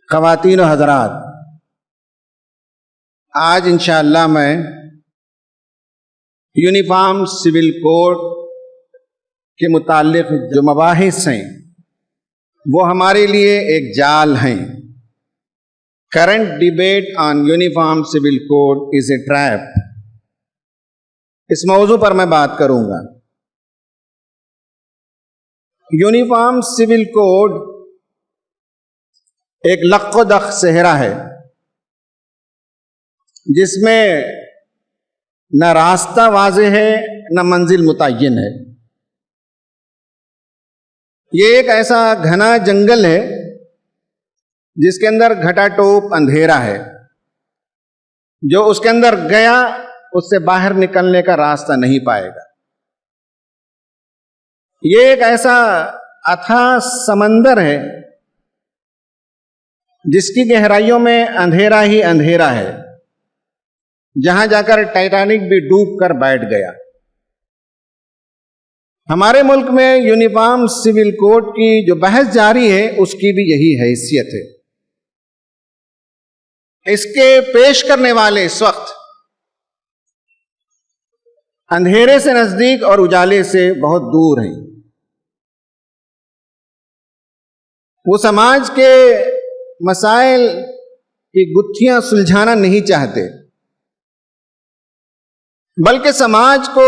خواتین و حضرات، آج انشاءاللہ میں یونیفارم سول کوڈ کے متعلق جو مباحث ہیں وہ ہمارے لیے ایک جال ہیں۔ Current debate on uniform civil code is a trap, اس موضوع پر میں بات کروں گا۔ یونیفارم سول کوڈ ایک لق و دق صحرا ہے جس میں نہ راستہ واضح ہے نہ منزل متعین ہے۔ یہ ایک ایسا گھنا جنگل ہے جس کے اندر گھٹا ٹوپ اندھیرا ہے، جو اس کے اندر گیا اس سے باہر نکلنے کا راستہ نہیں پائے گا۔ یہ ایک ایسا اتھاہ سمندر ہے جس کی گہرائیوں میں اندھیرا ہی اندھیرا ہے، جہاں جا کر ٹائٹینک بھی ڈوب کر بیٹھ گیا۔ ہمارے ملک میں یونیفارم سول کوڈ کی جو بحث جاری ہے اس کی بھی یہی حیثیت ہے۔ اس کے پیش کرنے والے اس وقت اندھیرے سے نزدیک اور اجالے سے بہت دور ہیں۔ وہ سماج کے مسائل کی گتھیاں سلجھانا نہیں چاہتے، بلکہ سماج کو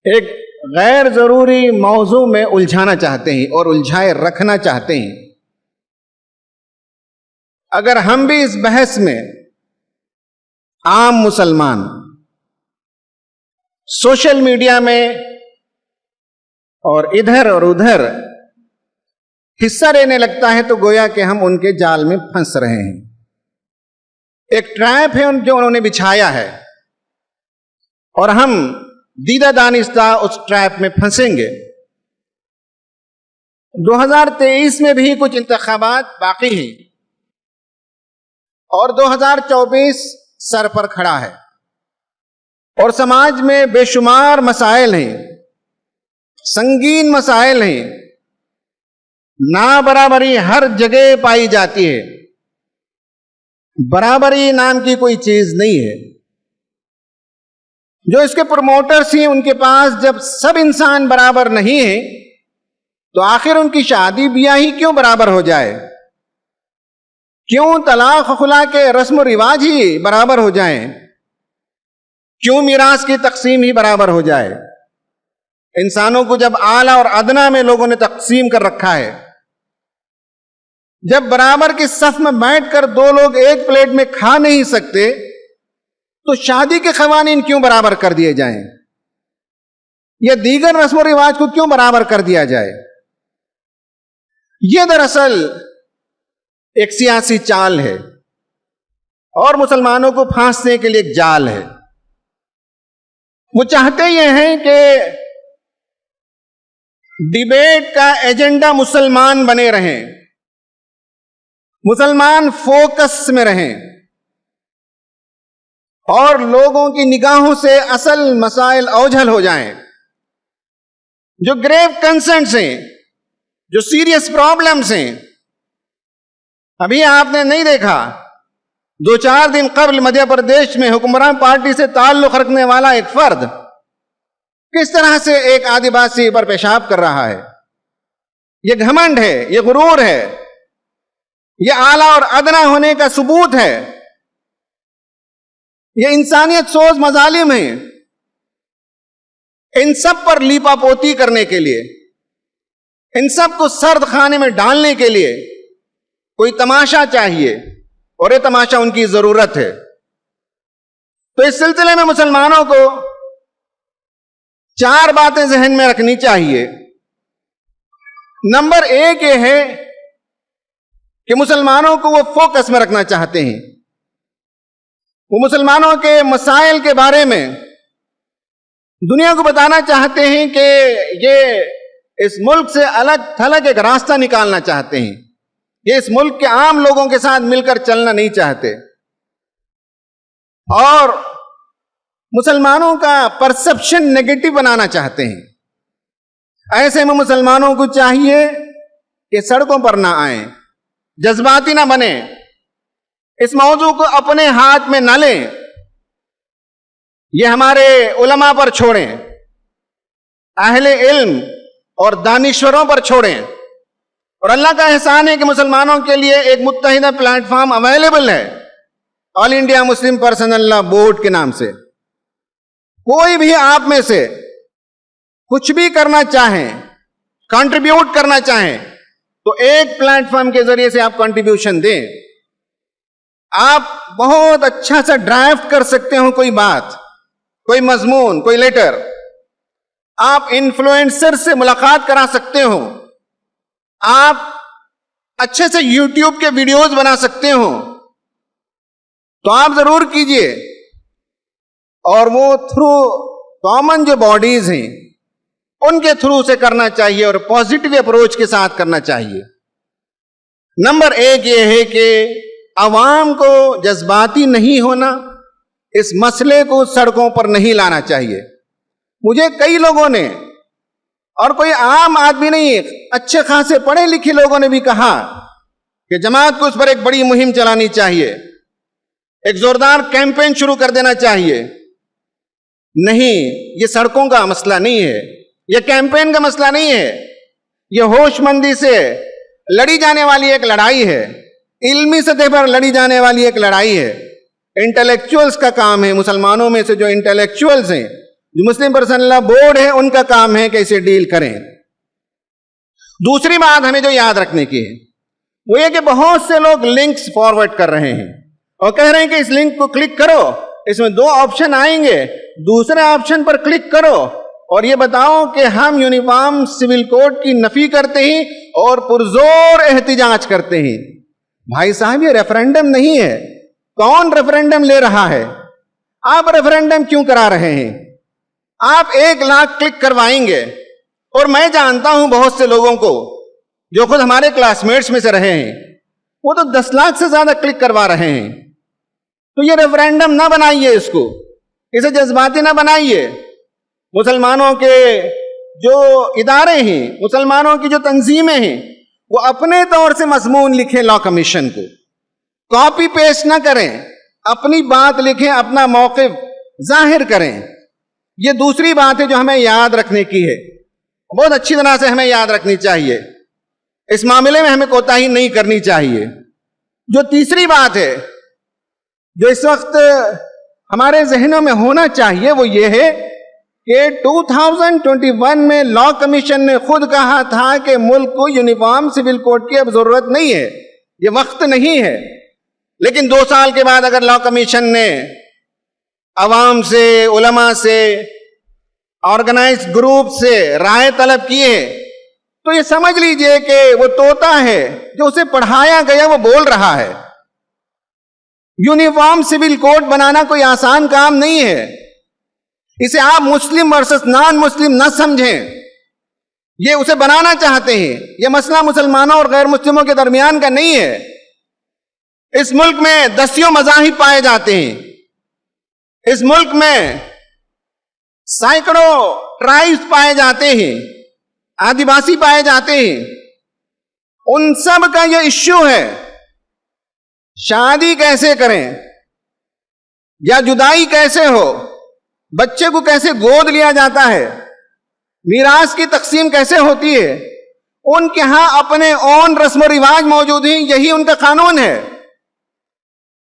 ایک غیر ضروری موضوع میں الجھانا چاہتے ہیں اور الجھائے رکھنا چاہتے ہیں۔ اگر ہم بھی اس بحث میں عام مسلمان سوشل میڈیا میں اور ادھر اور ادھر حصہ لینے لگتا ہے تو گویا کہ ہم ان کے جال میں پھنس رہے ہیں۔ ایک ٹریپ ہے جو انہوں نے بچھایا ہے اور ہم دیدہ دانستہ اس ٹریپ میں پھنسیں گے۔ 2023 میں بھی کچھ انتخابات باقی ہیں اور 2024 سر پر کھڑا ہے، اور سماج میں بے شمار مسائل ہیں، سنگین مسائل ہیں۔ نابرابری ہر جگہ پائی جاتی ہے، برابری نام کی کوئی چیز نہیں ہے۔ جو اس کے پروموٹرز ہیں ان کے پاس جب سب انسان برابر نہیں ہیں تو آخر ان کی شادی بیاہ ہی کیوں برابر ہو جائے؟ کیوں طلاق خلا کے رسم و رواج ہی برابر ہو جائیں؟ کیوں میراث کی تقسیم ہی برابر ہو جائے؟ انسانوں کو جب اعلیٰ اور ادنا میں لوگوں نے تقسیم کر رکھا ہے، جب برابر کی صف میں بیٹھ کر دو لوگ ایک پلیٹ میں کھا نہیں سکتے تو شادی کے قوانین کیوں برابر کر دیے جائیں یا دیگر رسم و رواج کو کیوں برابر کر دیا جائے؟ یہ دراصل ایک سیاسی چال ہے اور مسلمانوں کو پھانسنے کے لیے ایک جال ہے۔ وہ چاہتے یہ ہیں کہ ڈیبیٹ کا ایجنڈا مسلمان بنے رہیں، مسلمان فوکس میں رہیں اور لوگوں کی نگاہوں سے اصل مسائل اوجھل ہو جائیں۔ جو گریو کنسرنز ہیں، جو سیریس پرابلمز ہیں، ابھی آپ نے نہیں دیکھا 2-4 دن قبل مدھیہ پردیش میں حکمران پارٹی سے تعلق رکھنے والا ایک فرد کس طرح سے ایک آدیواسی پر پیشاب کر رہا ہے؟ یہ گھمنڈ ہے، یہ غرور ہے، یہ اعلیٰ اور ادنا ہونے کا ثبوت ہے۔ یہ انسانیت سوز مظالم ہیں۔ ان سب پر لیپا پوتی کرنے کے لیے، ان سب کو سرد خانے میں ڈالنے کے لیے کوئی تماشا چاہیے، اور یہ تماشا ان کی ضرورت ہے۔ تو اس سلسلے میں مسلمانوں کو 4 باتیں ذہن میں رکھنی چاہیے۔ نمبر 1 یہ ہے کہ مسلمانوں کو وہ فوکس میں رکھنا چاہتے ہیں، وہ مسلمانوں کے مسائل کے بارے میں دنیا کو بتانا چاہتے ہیں کہ یہ اس ملک سے الگ تھلگ ایک راستہ نکالنا چاہتے ہیں، یہ اس ملک کے عام لوگوں کے ساتھ مل کر چلنا نہیں چاہتے، اور مسلمانوں کا پرسپشن نیگیٹو بنانا چاہتے ہیں۔ ایسے میں مسلمانوں کو چاہیے کہ سڑکوں پر نہ آئیں، جذباتی نہ بنے, اس موضوع کو اپنے ہاتھ میں نہ لیں, یہ ہمارے علماء پر چھوڑیں, اہل علم اور دانشوروں پر چھوڑیں. اور اللہ کا احسان ہے کہ مسلمانوں کے لیے ایک متحدہ پلیٹ فارم اویلیبل ہے, آل انڈیا مسلم پرسنل لا بورڈ کے نام سے. کوئی بھی آپ میں سے کچھ بھی کرنا چاہیں, کنٹریبیوٹ کرنا چاہیں, تو ایک پلیٹ فارم کے ذریعے سے آپ کنٹریبیوشن دیں. آپ بہت اچھا سا ڈرافٹ کر سکتے ہو کوئی بات, کوئی مضمون, کوئی لیٹر. آپ انفلوئنسر سے ملاقات کرا سکتے ہو, آپ اچھے سے یوٹیوب کے ویڈیوز بنا سکتے ہو, تو آپ ضرور کیجئے. اور وہ تھرو کامن جو باڈیز ہیں ان کے تھرو سے کرنا چاہیے اور پازیٹیو اپروچ کے ساتھ کرنا چاہیے. نمبر ایک یہ ہے کہ عوام کو جذباتی نہیں ہونا, اس مسئلے کو سڑکوں پر نہیں لانا چاہیے. مجھے کئی لوگوں نے, اور کوئی عام آدمی نہیں, اچھے خاصے پڑھے لکھے لوگوں نے بھی کہا کہ جماعت کو اس پر ایک بڑی مہم چلانی چاہیے, ایک زوردار کیمپین شروع کر دینا چاہیے. نہیں, یہ سڑکوں کا مسئلہ نہیں ہے, یہ کیمپین کا مسئلہ نہیں ہے, یہ ہوش مندی سے لڑی جانے والی ایک لڑائی ہے, علمی سطح پر لڑی جانے والی ایک لڑائی ہے. انٹلیکچوئلز کا کام ہے, مسلمانوں میں سے جو انٹلیکچوئلز ہیں, جو مسلم پرسنل لا بورڈ ہے, ان کا کام ہے کہ اسے ڈیل کریں. دوسری بات ہمیں جو یاد رکھنے کی ہے وہ یہ کہ بہت سے لوگ لنکس فارورڈ کر رہے ہیں اور کہہ رہے ہیں کہ اس لنک کو کلک کرو, اس میں 2 آپشن آئیں گے, دوسرے آپشن پر کلک کرو اور یہ بتاؤ کہ ہم یونیفارم سول کوڈ کی نفی کرتے ہیں اور پرزور احتجاج کرتے ہیں. بھائی صاحب, یہ ریفرینڈم نہیں ہے. کون ریفرینڈم لے رہا ہے؟ آپ ریفرینڈم کیوں کرا رہے ہیں؟ آپ 1 لاکھ کلک کروائیں گے, اور میں جانتا ہوں بہت سے لوگوں کو جو خود ہمارے کلاس میٹس میں سے رہے ہیں, وہ تو 10 لاکھ سے زیادہ کلک کروا رہے ہیں. تو یہ ریفرینڈم نہ بنائیے, اس کو, اسے جذباتی نہ بنائیے. مسلمانوں کے جو ادارے ہیں, مسلمانوں کی جو تنظیمیں ہیں, وہ اپنے طور سے مضمون لکھیں, لا کمیشن کو کاپی پیسٹ نہ کریں, اپنی بات لکھیں, اپنا موقف ظاہر کریں. یہ دوسری بات ہے جو ہمیں یاد رکھنے کی ہے, بہت اچھی طرح سے ہمیں یاد رکھنی چاہیے. اس معاملے میں ہمیں کوتاہی نہیں کرنی چاہیے. جو تیسری بات ہے جو اس وقت ہمارے ذہنوں میں ہونا چاہیے وہ یہ ہے کہ 2021 میں لا کمیشن نے خود کہا تھا کہ ملک کو یونیفارم سول کوڈ کی اب ضرورت نہیں ہے, یہ وقت نہیں ہے. لیکن 2 سال کے بعد اگر لا کمیشن نے عوام سے, علماء سے, آرگنائز گروپ سے رائے طلب کیے, تو یہ سمجھ لیجئے کہ وہ طوطا ہے جو اسے پڑھایا گیا وہ بول رہا ہے. یونیفارم سول کوڈ بنانا کوئی آسان کام نہیں ہے. اسے آپ مسلم ورسس نان مسلم نہ سمجھیں, یہ اسے بنانا چاہتے ہیں. یہ مسئلہ مسلمانوں اور غیر مسلموں کے درمیان کا نہیں ہے. اس ملک میں 10 مذاہب پائے جاتے ہیں, اس ملک میں سینکڑوں ٹرائبز پائے جاتے ہیں, آدیواسی پائے جاتے ہیں. ان سب کا یہ ایشو ہے, شادی کیسے کریں یا جدائی کیسے ہو, بچے کو کیسے گود لیا جاتا ہے, میراث کی تقسیم کیسے ہوتی ہے. ان کے ہاں اپنے اون رسم و رواج موجود ہیں, یہی ان کا قانون ہے.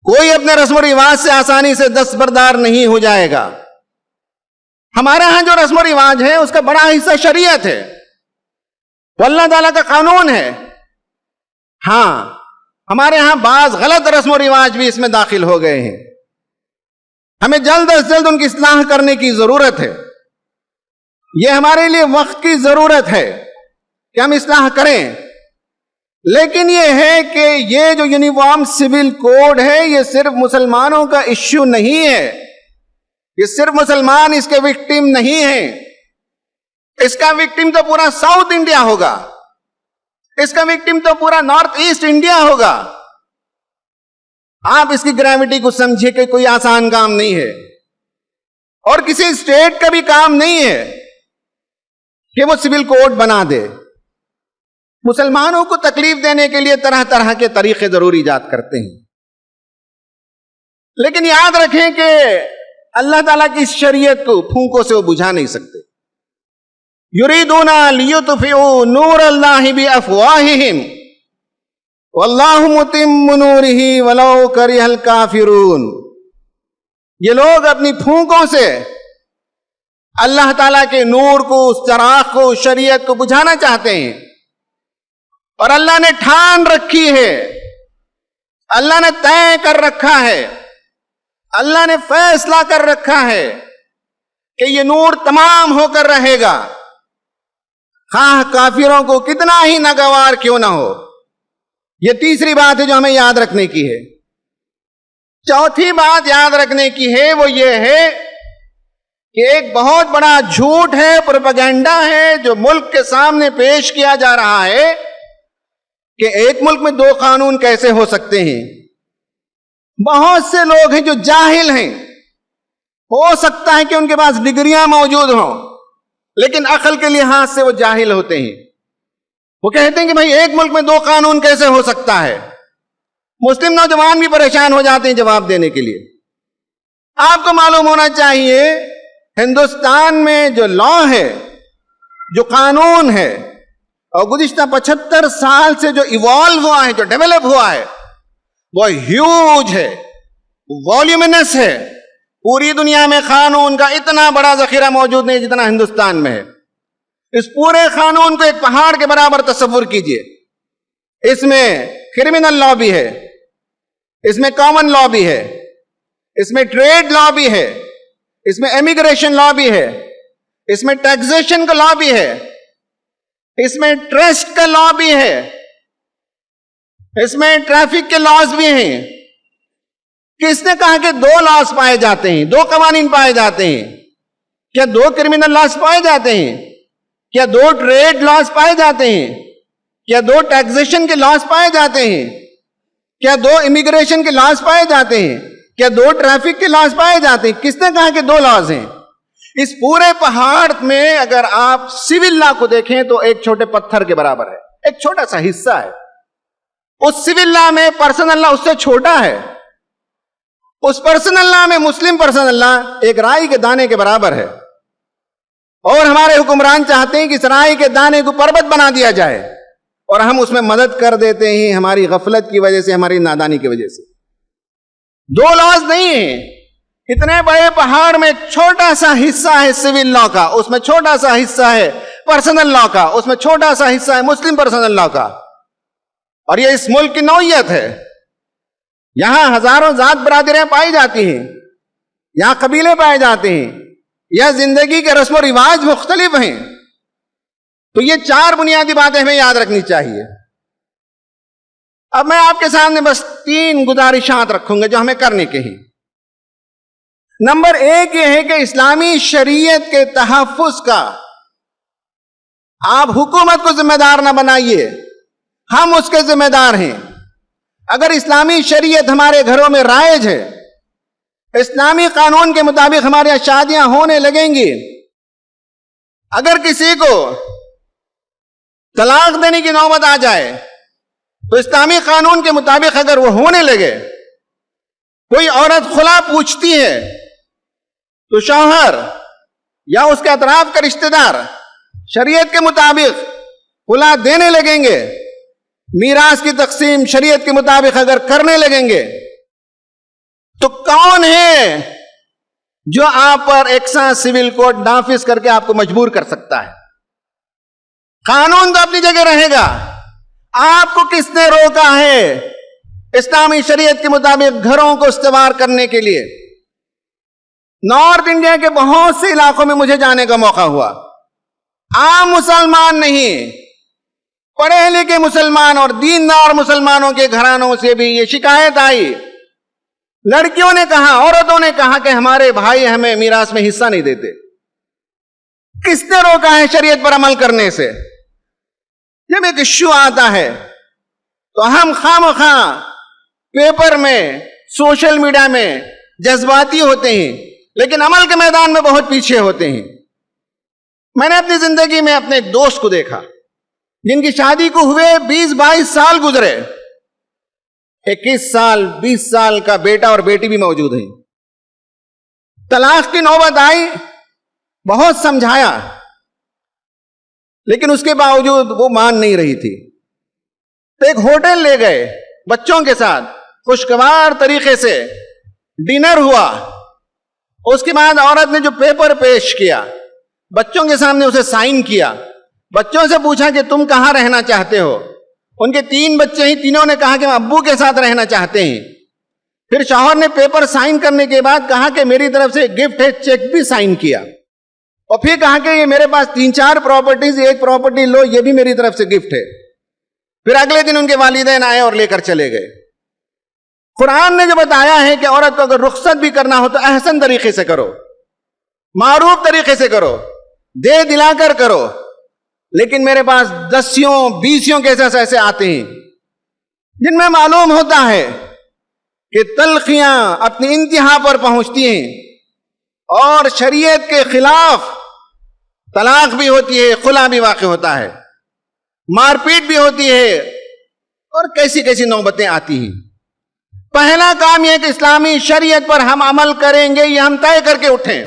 کوئی اپنے رسم و رواج سے آسانی سے دستبردار نہیں ہو جائے گا. ہمارے ہاں جو رسم و رواج ہے اس کا بڑا حصہ شریعت ہے, وہ اللہ تعالیٰ کا قانون ہے. ہاں, ہمارے ہاں بعض غلط رسم و رواج بھی اس میں داخل ہو گئے ہیں. ہمیں جلد از جلد ان کی اصلاح کرنے کی ضرورت ہے. یہ ہمارے لیے وقت کی ضرورت ہے کہ ہم اصلاح کریں. لیکن یہ ہے کہ یہ جو یونیفارم سول کوڈ ہے یہ صرف مسلمانوں کا ایشو نہیں ہے, یہ صرف مسلمان اس کے وکٹم نہیں ہیں. اس کا وکٹم تو پورا ساؤتھ انڈیا ہوگا, اس کا وکٹم تو پورا نارتھ ایسٹ انڈیا ہوگا. آپ اس کی گریوٹی کو سمجھے کہ کوئی آسان کام نہیں ہے, اور کسی اسٹیٹ کا بھی کام نہیں ہے کہ وہ سول کوڈ بنا دے. مسلمانوں کو تکلیف دینے کے لیے طرح طرح کے طریقے ضرور ایجاد کرتے ہیں، لیکن یاد رکھیں کہ اللہ تعالیٰ کی اس شریعت کو پھونکوں سے وہ بجھا نہیں سکتے۔ یریدون لیطفئوا نور اللہ بافواہہم واللہ متم نورہ ولو کرہ الکافرون۔ یہ لوگ اپنی پھونکوں سے اللہ تعالیٰ کے نور کو، اس چراغ کو، اس شریعت کو بجھانا چاہتے ہیں، اور اللہ نے ٹھان رکھی ہے، اللہ نے طے کر رکھا ہے، اللہ نے فیصلہ کر رکھا ہے کہ یہ نور تمام ہو کر رہے گا، خواہ کافروں کو کتنا ہی ناگوار کیوں نہ ہو۔ یہ تیسری بات ہے جو ہمیں یاد رکھنے کی ہے۔ چوتھی بات یاد رکھنے کی ہے وہ یہ ہے کہ ایک بہت بڑا جھوٹ ہے، پروپیگنڈا ہے جو ملک کے سامنے پیش کیا جا رہا ہے کہ ایک ملک میں 2 قانون کیسے ہو سکتے ہیں۔ بہت سے لوگ ہیں جو جاہل ہیں، ہو سکتا ہے کہ ان کے پاس ڈگریاں موجود ہوں، لیکن عقل کے لحاظ سے وہ جاہل ہوتے ہیں۔ وہ کہتے ہیں کہ بھائی ایک ملک میں 2 قانون کیسے ہو سکتا ہے۔ مسلم نوجوان بھی پریشان ہو جاتے ہیں جواب دینے کے لیے۔ آپ کو معلوم ہونا چاہیے ہندوستان میں جو لا ہے، جو قانون ہے، اور گزشتہ 75 سال سے جو ایوالو ہوا ہے، جو ڈیولپ ہوا ہے، وہ ہیوج ہے، والیومنس ہے۔ پوری دنیا میں قانون کا اتنا بڑا ذخیرہ موجود نہیں جتنا ہندوستان میں ہے۔ اس پورے قانون کو ایک پہاڑ کے برابر تصور کیجئے۔ اس میں کرمنل لا بھی ہے، اس میں کامن لا بھی ہے، اس میں ٹریڈ لا بھی ہے، اس میں امیگریشن لا بھی ہے، اس میں ٹیکسیشن کا لا بھی ہے، اس میں ٹرسٹ کا لا بھی ہے، اس میں ٹریفک کے لاز بھی ہیں۔ کس نے کہا کہ 2 لاز پائے جاتے ہیں، 2 قوانین پائے جاتے ہیں؟ کیا 2 کرمنل لاز پائے جاتے ہیں؟ کیا 2 ٹریڈ لاز پائے جاتے ہیں؟ کیا 2 ٹیکسیشن کے لاز پائے جاتے ہیں؟ کیا 2 امیگریشن کے لاز پائے جاتے ہیں؟ کیا 2 ٹریفک کے لاز پائے جاتے ہیں؟ کس نے کہا کہ 2 لاز ہیں؟ اس پورے پہاڑ میں اگر آپ سول لا کو دیکھیں تو ایک چھوٹے پتھر کے برابر ہے، ایک چھوٹا سا حصہ ہے۔ اس سول لا میں پرسنل لا اس سے چھوٹا ہے۔ اس پرسنل لا میں مسلم پرسنل لا ایک رائی کے دانے کے برابر ہے، اور ہمارے حکمران چاہتے ہیں کہ اس رائی کے دانے کو پربت بنا دیا جائے، اور ہم اس میں مدد کر دیتے ہیں ہماری غفلت کی وجہ سے، ہماری نادانی کی وجہ سے۔ 2 لاز نہیں ہیں، اتنے بڑے پہاڑ میں چھوٹا سا حصہ ہے سول لا کا، اس میں چھوٹا سا حصہ ہے پرسنل لا کا، اس میں چھوٹا سا حصہ ہے مسلم پرسنل لا کا۔ اور یہ اس ملک کی نوعیت ہے۔ یہاں ہزاروں ذات برادریاں پائی جاتی ہیں، یہاں قبیلے پائے جاتے ہیں، یہاں زندگی کے رسم و رواج مختلف ہیں۔ تو یہ 4 بنیادی باتیں ہمیں یاد رکھنی چاہیے۔ اب میں آپ کے سامنے بس 3 گزارشات رکھوں گا جو ہمیں کرنے کے ہیں۔ نمبر 1 یہ ہے کہ اسلامی شریعت کے تحفظ کا آپ حکومت کو ذمہ دار نہ بنائیے، ہم اس کے ذمہ دار ہیں۔ اگر اسلامی شریعت ہمارے گھروں میں رائج ہے، اسلامی قانون کے مطابق ہمارے یہاں شادیاں ہونے لگیں گی، اگر کسی کو طلاق دینے کی نوبت آ جائے تو اسلامی قانون کے مطابق اگر وہ ہونے لگے، کوئی عورت خلا پوچھتی ہے تو شوہر یا اس کے اطراف کے رشتہ دار شریعت کے مطابق خلا دینے لگیں گے، میراث کی تقسیم شریعت کے مطابق اگر کرنے لگیں گے، تو کون ہے جو آپ پر ایکساں سول کوڈ نافذ کر کے آپ کو مجبور کر سکتا ہے؟ قانون تو اپنی جگہ رہے گا، آپ کو کس نے روکا ہے اسلامی شریعت کے مطابق گھروں کو استوار کرنے کے لیے؟ نارتھ انڈیا کے بہت سے علاقوں میں مجھے جانے کا موقع ہوا، عام مسلمان نہیں، پڑھے لکھے مسلمان اور دیندار مسلمانوں کے گھرانوں سے بھی یہ شکایت آئی۔ لڑکیوں نے کہا، عورتوں نے کہا کہ ہمارے بھائی ہمیں میراث میں حصہ نہیں دیتے۔ کس نے روکا ہے شریعت پر عمل کرنے سے؟ جب ایک ایشو آتا ہے تو ہم خواہ پیپر میں، سوشل میڈیا میں جذباتی ہوتے ہیں، لیکن عمل کے میدان میں بہت پیچھے ہوتے ہیں۔ میں نے اپنی زندگی میں اپنے ایک دوست کو دیکھا، جن کی شادی کو ہوئے 20-22 سال گزرے، 21 سال 20 سال کا بیٹا اور بیٹی بھی موجود ہیں، طلاق کی نوبت آئی، بہت سمجھایا لیکن اس کے باوجود وہ مان نہیں رہی تھی، تو ایک ہوٹل لے گئے بچوں کے ساتھ، خوشگوار طریقے سے ڈنر ہوا، اس کے بعد عورت نے جو پیپر پیش کیا بچوں کے سامنے اسے سائن کیا، بچوں سے پوچھا کہ تم کہاں رہنا چاہتے ہو، ان کے 3 بچے ہیں، تینوں نے کہا کہ ہم ابو کے ساتھ رہنا چاہتے ہیں۔ پھر شوہر نے پیپر سائن کرنے کے بعد کہا کہ میری طرف سے گفٹ ہے، چیک بھی سائن کیا، اور پھر کہا کہ یہ میرے پاس 3-4 پراپرٹیز، ایک پراپرٹی لو، یہ بھی میری طرف سے گفٹ ہے۔ پھر اگلے دن ان کے والدین آئے اور لے کر چلے گئے۔ قرآن نے جو بتایا ہے کہ عورت کو اگر رخصت بھی کرنا ہو تو احسن طریقے سے کرو، معروف طریقے سے کرو، دے دلا کر کرو، لیکن میرے پاس 10-20 کیسز ایسے آتے ہیں جن میں معلوم ہوتا ہے کہ تلخیاں اپنی انتہا پر پہنچتی ہیں اور شریعت کے خلاف طلاق بھی ہوتی ہے، خلا بھی واقع ہوتا ہے، مار پیٹ بھی ہوتی ہے، اور کیسی کیسی نوبتیں آتی ہیں۔ پہلا کام یہ کہ اسلامی شریعت پر ہم عمل کریں گے، یہ ہم طے کر کے اٹھیں،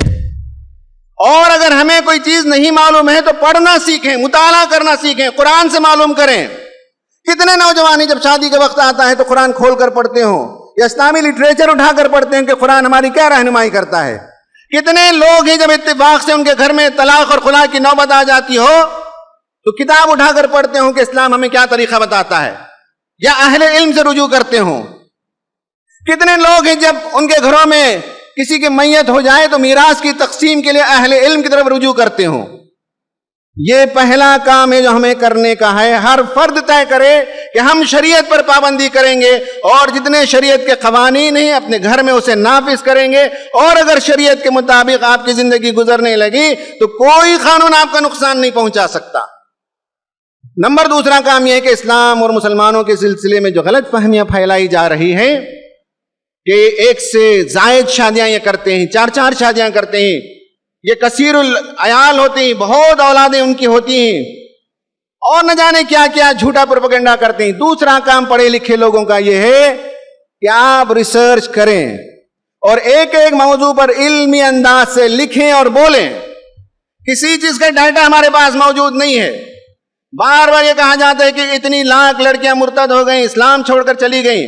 اور اگر ہمیں کوئی چیز نہیں معلوم ہے تو پڑھنا سیکھیں، مطالعہ کرنا سیکھیں، قرآن سے معلوم کریں۔ کتنے نوجوان جب شادی کا وقت آتا ہے تو قرآن کھول کر پڑھتے ہوں یا اسلامی لٹریچر اٹھا کر پڑھتے ہیں کہ قرآن ہماری کیا رہنمائی کرتا ہے۔ کتنے لوگ ہیں جب اتفاق سے ان کے گھر میں طلاق اور خلا کی نوبت آ جاتی ہو تو کتاب اٹھا کر پڑھتے ہوں کہ اسلام ہمیں کیا طریقہ بتاتا ہے، یا اہل علم سے رجوع کرتے ہوں۔ کتنے لوگ ہیں جب ان کے گھروں میں کسی کی میت ہو جائے تو میراث کی تقسیم کے لیے اہل علم کی طرف رجوع کرتے ہوں۔ یہ پہلا کام ہے جو ہمیں کرنے کا ہے۔ ہر فرد طے کرے کہ ہم شریعت پر پابندی کریں گے، اور جتنے شریعت کے قوانین ہیں اپنے گھر میں اسے نافذ کریں گے، اور اگر شریعت کے مطابق آپ کی زندگی گزرنے لگی تو کوئی قانون آپ کا نقصان نہیں پہنچا سکتا۔ نمبر دوسرا کام یہ ہے کہ اسلام اور مسلمانوں کے سلسلے میں جو غلط فہمیاں پھیلائی جا رہی ہیں کہ ایک سے زائد شادیاں یہ کرتے ہیں، 4 شادیاں کرتے ہیں، یہ کثیر العیال ہوتے ہیں، بہت اولادیں ان کی ہوتی ہیں، اور نہ جانے کیا کیا جھوٹا پروپیگنڈا کرتے ہیں۔ دوسرا کام پڑھے لکھے لوگوں کا یہ ہے کہ آپ ریسرچ کریں اور ایک ایک موضوع پر علمی انداز سے لکھیں اور بولیں۔ کسی چیز کا ڈیٹا ہمارے پاس موجود نہیں ہے۔ بار بار یہ کہا جاتا ہے کہ اتنی لاکھ لڑکیاں مرتد ہو گئیں، اسلام چھوڑ کر چلی گئیں۔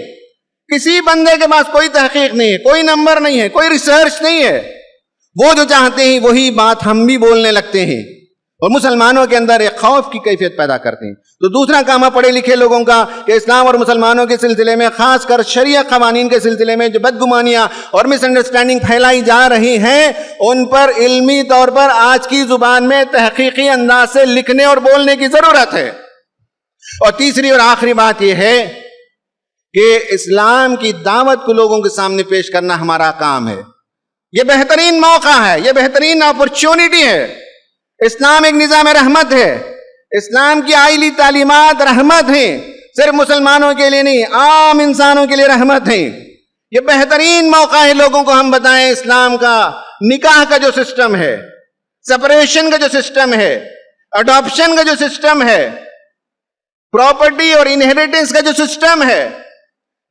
کسی بندے کے پاس کوئی تحقیق نہیں ہے، کوئی نمبر نہیں ہے، کوئی ریسرچ نہیں ہے۔ وہ جو چاہتے ہیں وہی بات ہم بھی بولنے لگتے ہیں اور مسلمانوں کے اندر ایک خوف کی کیفیت پیدا کرتے ہیں۔ تو دوسرا کام ہے پڑھے لکھے لوگوں کا کہ اسلام اور مسلمانوں کے سلسلے میں، خاص کر شرعیہ قوانین کے سلسلے میں جو بدگمانیاں اور مس انڈرسٹینڈنگ پھیلائی جا رہی ہیں ان پر علمی طور پر آج کی زبان میں تحقیقی انداز سے لکھنے اور بولنے کی ضرورت ہے۔ اور تیسری اور آخری بات یہ ہے کہ اسلام کی دعوت کو لوگوں کے سامنے پیش کرنا ہمارا کام ہے۔ یہ بہترین موقع ہے، یہ بہترین اپرچونٹی ہے۔ اسلام ایک نظام رحمت ہے، اسلام کی آئلی تعلیمات رحمت ہیں، صرف مسلمانوں کے لیے نہیں، عام انسانوں کے لیے رحمت ہیں۔ یہ بہترین موقع ہے لوگوں کو ہم بتائیں اسلام کا نکاح کا جو سسٹم ہے، سپریشن کا جو سسٹم ہے، اڈاپشن کا جو سسٹم ہے، پراپرٹی اور انہیریٹنس کا جو سسٹم ہے،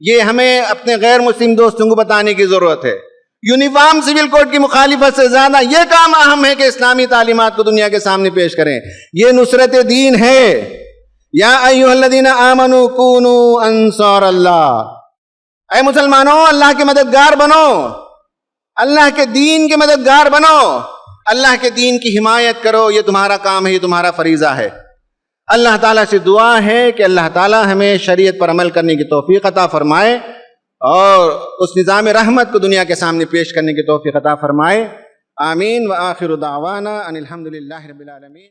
یہ ہمیں اپنے غیر مسلم دوستوں کو بتانے کی ضرورت ہے۔ یونیفارم سول کوڈ کی مخالفت سے زیادہ یہ کام اہم ہے کہ اسلامی تعلیمات کو دنیا کے سامنے پیش کریں۔ یہ نصرت دین ہے۔ یا ایھا الذین آمنوا کونوا انصار اللہ، اے مسلمانوں اللہ کے مددگار بنو، اللہ کے دین کے مددگار بنو، اللہ کے دین کی حمایت کرو، یہ تمہارا کام ہے، یہ تمہارا فریضہ ہے۔ اللہ تعالیٰ سے دعا ہے کہ اللہ تعالیٰ ہمیں شریعت پر عمل کرنے کی توفیق عطا فرمائے اور اس نظام رحمت کو دنیا کے سامنے پیش کرنے کی توفیق عطا فرمائے۔ آمین۔ وآخر دعوانا ان الحمد للہ رب العالمین۔